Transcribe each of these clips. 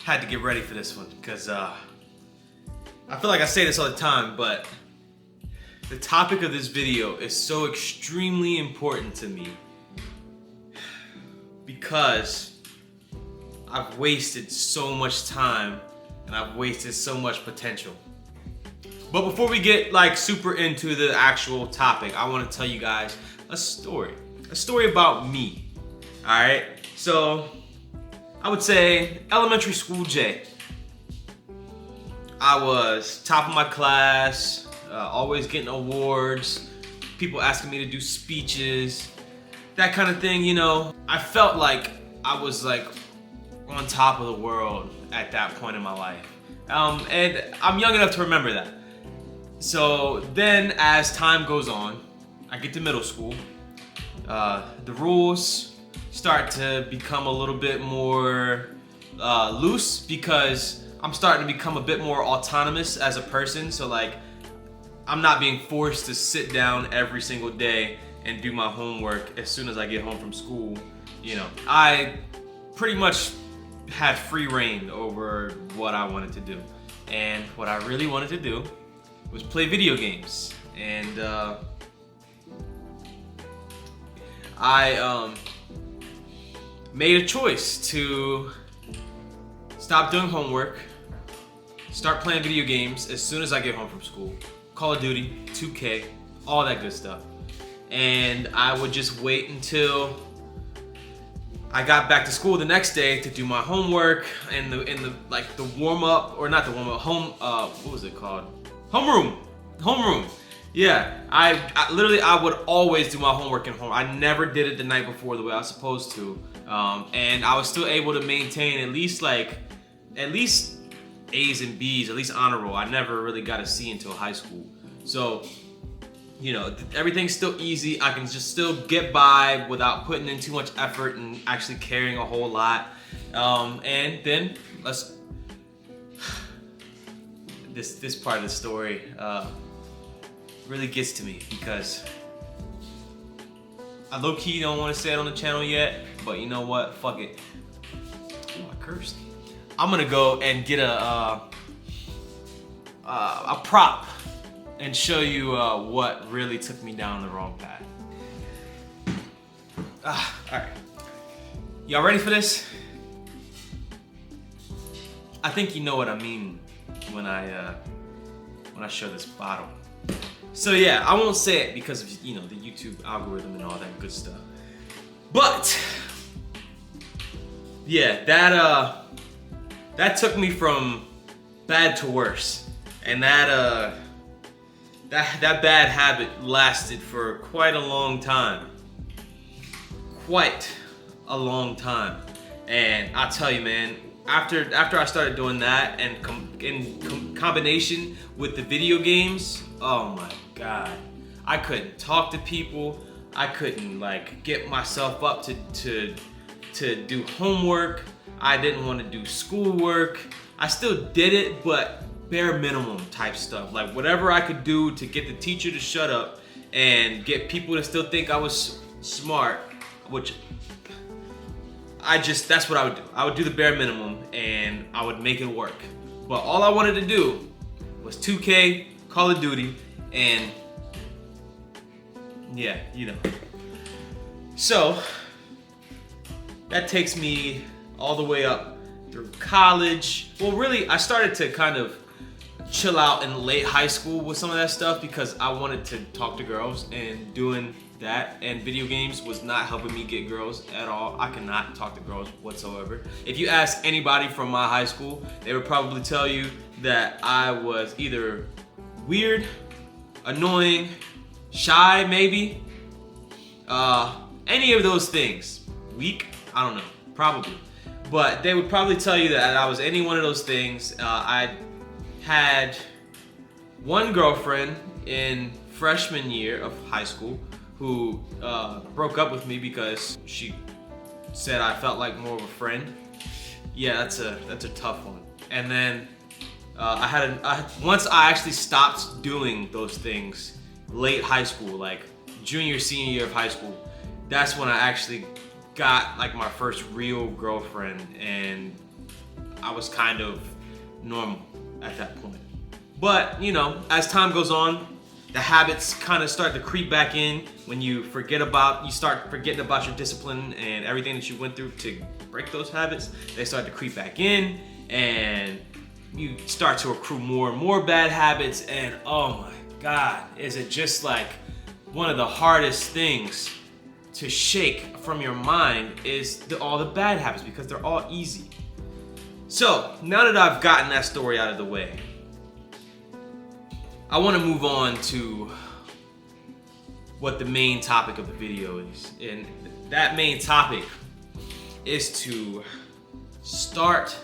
had to get ready for this one because I feel like I say this all the time, but the topic of this video is so extremely important to me because I've wasted so much time and I've wasted so much potential. But before we get like super into the actual topic, I want to tell you guys a story about me. All right, so I would say elementary school Jay. I was top of my class, always getting awards, people asking me to do speeches, that kind of thing, you know. I felt like I was like on top of the world at that point in my life. And I'm young enough to remember that. So then as time goes on, I get to middle school. The rules start to become a little bit more loose because I'm starting to become a bit more autonomous as a person. So like, I'm not being forced to sit down every single day and do my homework as soon as I get home from school. You know, I pretty much had free reign over what I wanted to do. And what I really wanted to do was play video games. And I made a choice to stop doing homework, start playing video games as soon as I get home from school. Call of Duty, 2K, all that good stuff. And I would just wait until I got back to school the next day to do my homework and the warm up, or not the warm up, what was it called? Homeroom. Yeah, I literally would always do my homework at home. I never did it the night before the way I was supposed to, and I was still able to maintain at least A's and B's, at least honor roll. I never really got a C until high school. So, you know, everything's still easy. I can just still get by without putting in too much effort and actually carrying a whole lot. And then this part of the story really gets to me because I low-key don't want to say it on the channel yet, but you know what? Fuck it. Ooh, I cursed. I'm gonna go and get a prop and show you what really took me down the wrong path. All right, y'all ready for this? I think you know what I mean when I show this bottle. So yeah, I won't say it because of, you know, the YouTube algorithm and all that good stuff. But yeah, that took me from bad to worse, and that bad habit lasted for quite a long time. And I'll tell you, man, after I started doing that, and in combination with the video games, oh my God, I couldn't talk to people. I couldn't like get myself up to do homework. I didn't want to do schoolwork. I still did it, but bare minimum type stuff. Like whatever I could do to get the teacher to shut up and get people to still think I was smart, which that's what I would do. I would do the bare minimum and I would make it work. But all I wanted to do was 2K, Call of Duty, and yeah, you know. So that takes me all the way up through college. Well, really, I started to kind of chill out in late high school with some of that stuff because I wanted to talk to girls, and doing that and video games was not helping me get girls at all. I cannot talk to girls whatsoever. If you ask anybody from my high school, they would probably tell you that I was either weird, annoying, shy maybe, any of those things. Weak, I don't know, probably. But they would probably tell you that I was any one of those things. I had one girlfriend in freshman year of high school who broke up with me because she said I felt like more of a friend. Yeah, that's a tough one. And then once I actually stopped doing those things late high school, like junior, senior year of high school, that's when I actually got like my first real girlfriend, and I was kind of normal at that point. But, you know, as time goes on, the habits kind of start to creep back in when you start forgetting about your discipline and everything that you went through to break those habits. They start to creep back in, and you start to accrue more and more bad habits. And oh my God, is it just like one of the hardest things to shake from your mind is all the bad habits, because they're all easy. So now that I've gotten that story out of the way, I want to move on to what the main topic of the video is. And that main topic is to start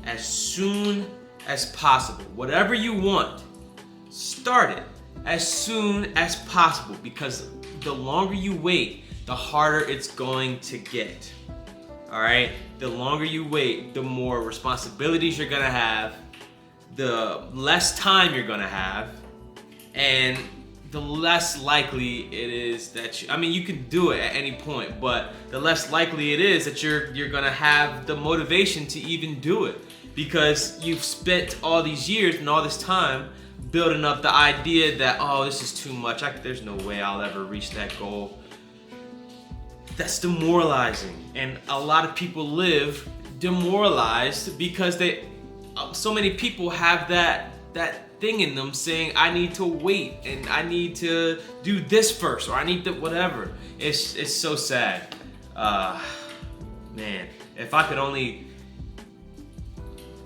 as soon as possible. Whatever you want, start it as soon as possible, because the longer you wait, the harder it's going to get. All right? The longer you wait, the more responsibilities you're going to have, the less time you're going to have, and the less likely it is that you can do it at any point, but the less likely it is that you're gonna have the motivation to even do it, because you've spent all these years and all this time building up the idea that, oh, this is too much, there's no way I'll ever reach that goal. That's demoralizing, and a lot of people live demoralized because so many people have that thing in them saying, I need to wait, and I need to do this first, or I need to whatever. It's so sad. Man, if I could only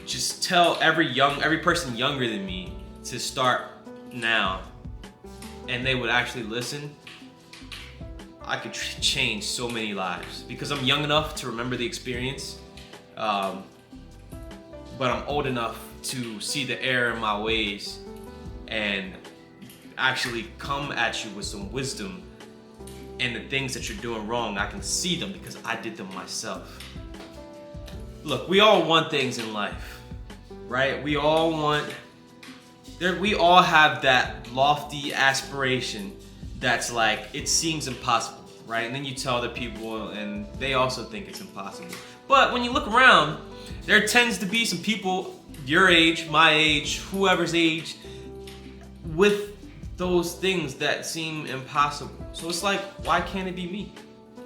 just tell every person younger than me to start now, and they would actually listen, I could change so many lives, because I'm young enough to remember the experience, but I'm old enough to see the error in my ways and actually come at you with some wisdom. And the things that you're doing wrong, I can see them because I did them myself. Look, we all want things in life, right? We all have that lofty aspiration that's like, it seems impossible, right? And then you tell other people and they also think it's impossible. But when you look around, there tends to be some people your age, my age, whoever's age, with those things that seem impossible. So it's like, why can't it be me?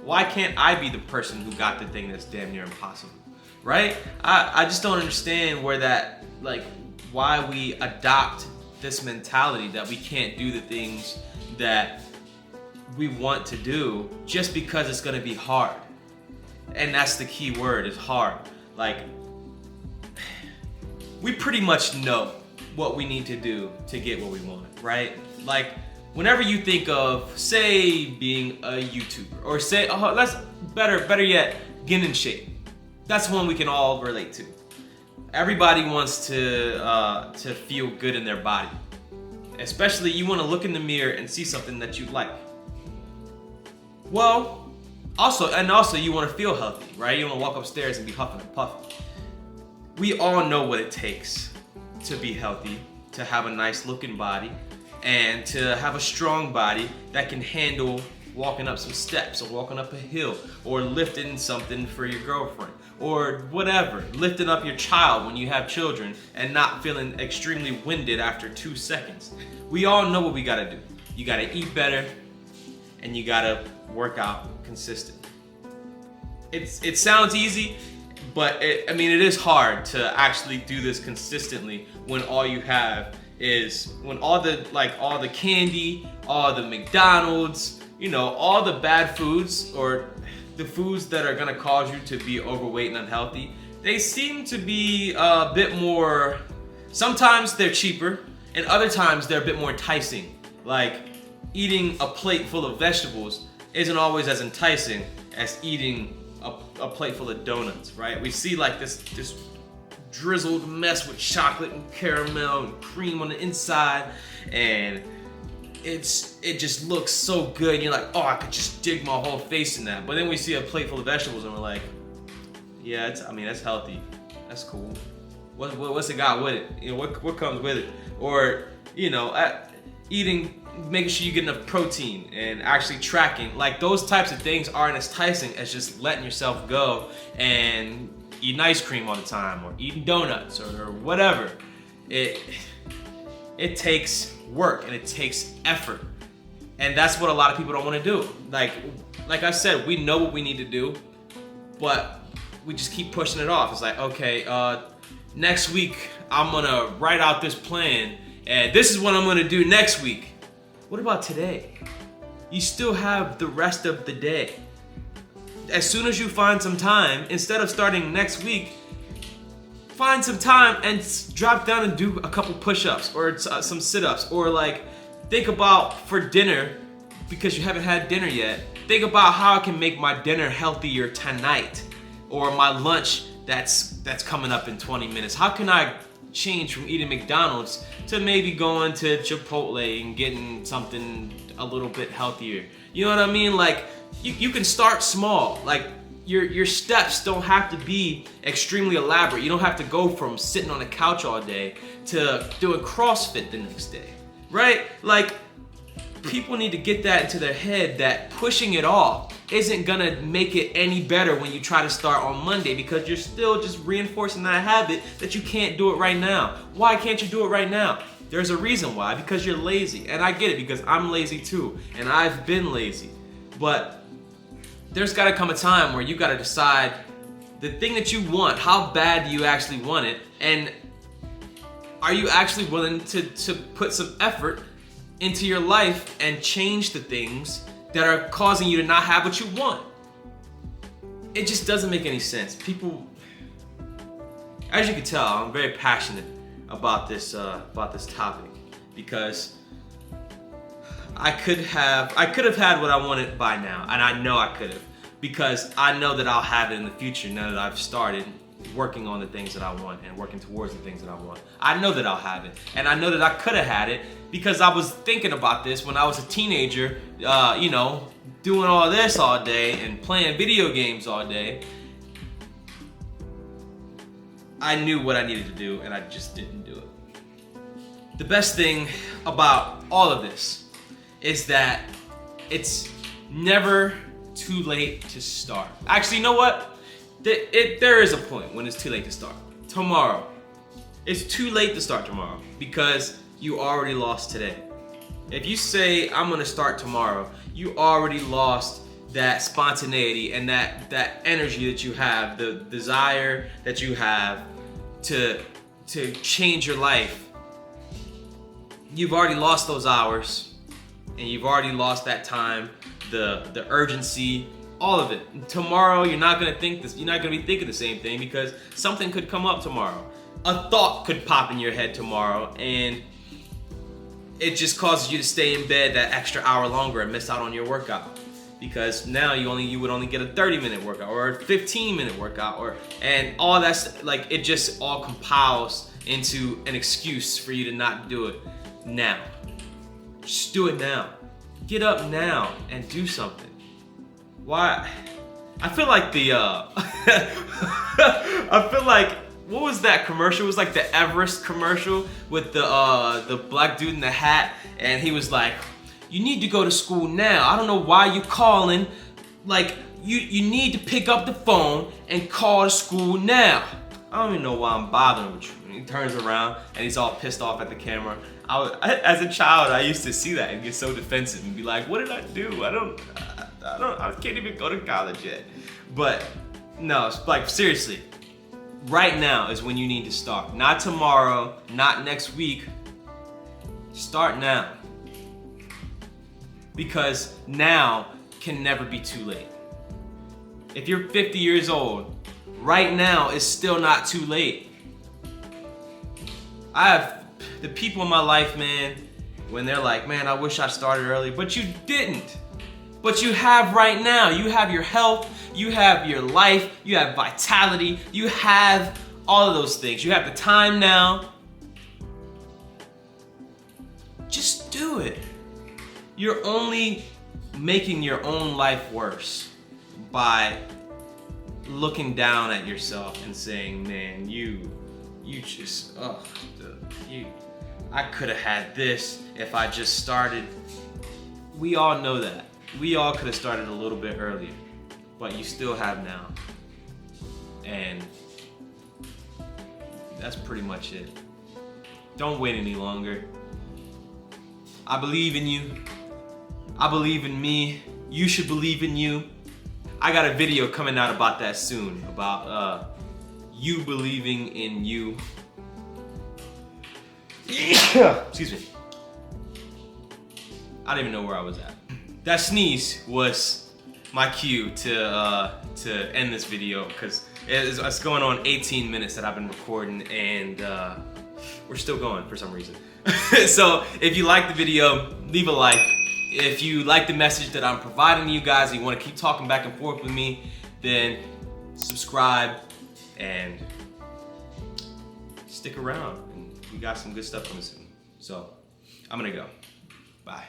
Why can't I be the person who got the thing that's damn near impossible, right? I just don't understand why we adopt this mentality that we can't do the things that we want to do just because it's gonna be hard. And that's the key word, is hard. Like, we pretty much know what we need to do to get what we want, right? Like, whenever you think of, say, being a YouTuber, or say, let's better yet, getting in shape. That's one we can all relate to. Everybody wants to feel good in their body. Especially, you want to look in the mirror and see something that you like. Well, also you want to feel healthy, right? You want to walk upstairs and be huffing and puffing. We all know what it takes to be healthy, to have a nice looking body, and to have a strong body that can handle walking up some steps, or walking up a hill, or lifting something for your girlfriend, or whatever, lifting up your child when you have children and not feeling extremely winded after 2 seconds. We all know what we gotta do. You gotta eat better, and you gotta work out consistently. It sounds easy, but it is hard to actually do this consistently when all you have is, when all the candy, all the McDonald's, all the bad foods, or the foods that are gonna cause you to be overweight and unhealthy, they seem to be a bit more, sometimes they're cheaper, and other times they're a bit more enticing. Like, eating a plate full of vegetables isn't always as enticing as eating a plate full of donuts, right? We see like this drizzled mess with chocolate and caramel and cream on the inside, and it just looks so good, and you're like, oh, I could just dig my whole face in that. But then we see a plate full of vegetables and we're like, yeah, that's healthy, that's cool. What's it got with it? What comes with it? Or making sure you get enough protein and actually tracking. Like, those types of things aren't as enticing as just letting yourself go and eating ice cream all the time or eating donuts or whatever. It takes work and it takes effort. And that's what a lot of people don't want to do. Like I said, we know what we need to do, but we just keep pushing it off. It's like, okay, next week I'm gonna write out this plan and this is what I'm gonna do next week. What about today? You still have the rest of the day. As soon as you find some time, instead of starting next week, find some time and drop down and do a couple push-ups or some sit-ups, or like think about for dinner, because you haven't had dinner yet, think about how I can make my dinner healthier tonight, or my lunch that's coming up in 20 minutes. How can I change from eating McDonald's to maybe going to Chipotle and getting something a little bit healthier? You know what I mean? Like you can start small. Like your steps don't have to be extremely elaborate. You don't have to go from sitting on the couch all day to doing CrossFit the next day, right? Like people need to get that into their head that pushing it off isn't gonna make it any better when you try to start on Monday, because you're still just reinforcing that habit that you can't do it right now. Why can't you do it right now? There's a reason why, because you're lazy. And I get it, because I'm lazy too, and I've been lazy. But there's gotta come a time where you gotta decide the thing that you want, how bad do you actually want it, and are you actually willing to put some effort into your life and change the things that are causing you to not have what you want. It just doesn't make any sense. People, as you can tell, I'm very passionate about this topic, because I could have had what I wanted by now, and I know I could have, because I know that I'll have it in the future now that I've started working on the things that I want and working towards the things that I want. I know that I'll have it, and I know that I could have had it because I was thinking about this when I was a teenager, doing all this all day and playing video games all day. I knew what I needed to do, and I just didn't do it. The best thing about all of this is that it's never too late to start. Actually, you know what? There is a point when it's too late to start. Tomorrow. It's too late to start tomorrow because you already lost today. If you say, I'm gonna start tomorrow, you already lost that spontaneity and that energy that you have, the desire that you have to change your life. You've already lost those hours, and you've already lost that time, the urgency, all of it. Tomorrow, you're not gonna think this. You're not gonna be thinking the same thing because something could come up tomorrow. A thought could pop in your head tomorrow, and it just causes you to stay in bed that extra hour longer and miss out on your workout. Because now you would only get a 30-minute workout or a 15-minute workout, and all that's like, it just all compiles into an excuse for you to not do it now. Just do it now. Get up now and do something. Why? I feel like what was that commercial? It was like the Everest commercial with the black dude in the hat, and he was like, you need to go to school now. I don't know why you calling. Like, you need to pick up the phone and call the school now. I don't even know why I'm bothering with you. And he turns around and he's all pissed off at the camera. As a child, I used to see that and get so defensive and be like, what did I do? I can't even go to college yet. But no, it's like, seriously, right now is when you need to start. Not tomorrow, not next week. Start now. Because now can never be too late. If you're 50 years old, right now is still not too late. I have the people in my life, man, when they're like, man, I wish I started early, but you didn't. But you have right now. You have your health, you have your life, you have vitality, you have all of those things. You have the time now. Just do it. You're only making your own life worse by looking down at yourself and saying, man, I could have had this if I just started. We all know that. We all could have started a little bit earlier, but you still have now. And that's pretty much it. Don't wait any longer. I believe in you. I believe in me. You should believe in you. I got a video coming out about that soon, about you believing in you. Excuse me. I don't even know where I was at. That sneeze was my cue to end this video, because it's going on 18 minutes that I've been recording, and we're still going for some reason. So if you like the video, leave a like. If you like the message that I'm providing to you guys and you want to keep talking back and forth with me, then subscribe and stick around. And we got some good stuff coming soon. So I'm gonna go. Bye.